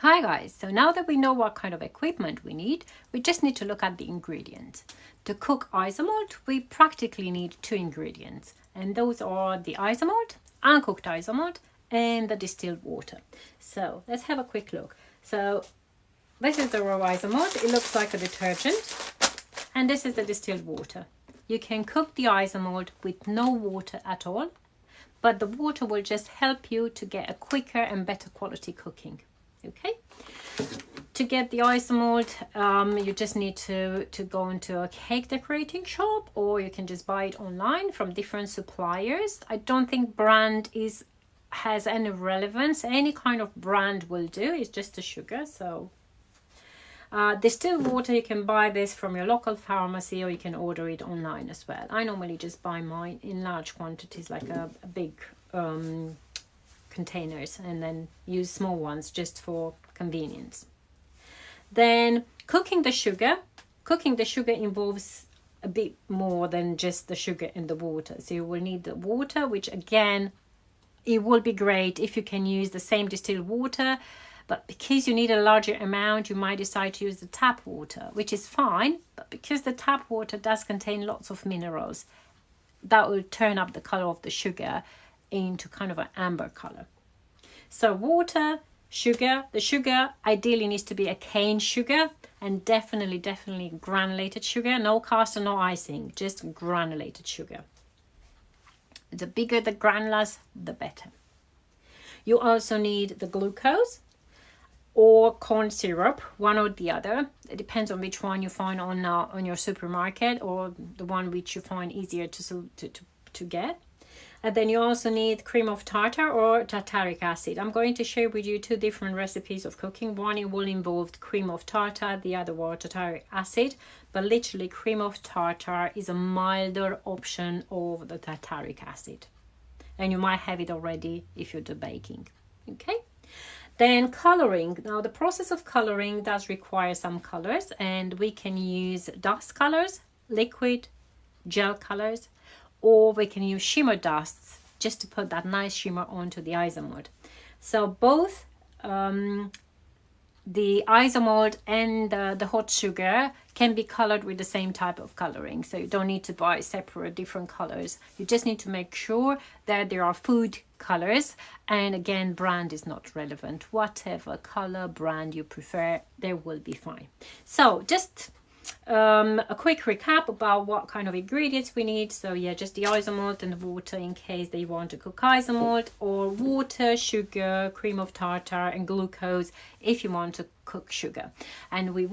Hi guys, so now that we know what kind of equipment we need, we just need to look at the ingredients. To cook isomalt, we practically need two ingredients, and those are the isomalt, uncooked isomalt, and the distilled water. So let's have a quick look. So this is the raw isomalt, it looks like a detergent, and this is the distilled water. You can cook the isomalt with no water at all, but the water will just help you to get a quicker and better quality cooking. Okay, to get the isomalt, you just need to go into a cake decorating shop, or you can just buy it online from different suppliers. I don't think brand has any relevance. Any kind of brand will do. It's just the sugar. So distilled water, you can buy this from your local pharmacy, or you can order it online as well. I normally just buy mine in large quantities, like a big containers, and then use small ones just for convenience. Then cooking the sugar involves a bit more than just the sugar and the water. So you will need the water, which again, it will be great if you can use the same distilled water, but because you need a larger amount, you might decide to use the tap water, which is fine, but because the tap water does contain lots of minerals, that will turn up the color of the sugar into kind of an amber color. So water, sugar. The sugar ideally needs to be a cane sugar, and definitely granulated sugar. No caster, no icing, just granulated sugar. The bigger the granules, the better. You also need the glucose or corn syrup, one or the other. It depends on which one you find on your supermarket, or the one which you find easier to get. And then you also need cream of tartar or tartaric acid. I'm going to share with you two different recipes of cooking. One, it will involve cream of tartar, the other one tartaric acid. But literally, cream of tartar is a milder option of the tartaric acid. And you might have it already if you do baking. Okay? Then coloring. Now, the process of coloring does require some colors, and we can use dust colors, liquid, gel colors, or we can use shimmer dusts just to put that nice shimmer onto the isomalt. So both the isomalt and the hot sugar can be colored with the same type of coloring. So you don't need to buy separate different colors. You just need to make sure that there are food colors. And again, brand is not relevant. Whatever color brand you prefer, they will be fine. So just a quick recap about what kind of ingredients we need. So yeah, just the isomalt and the water in case they want to cook isomalt, or water, sugar, cream of tartar, and glucose if you want to cook sugar. And we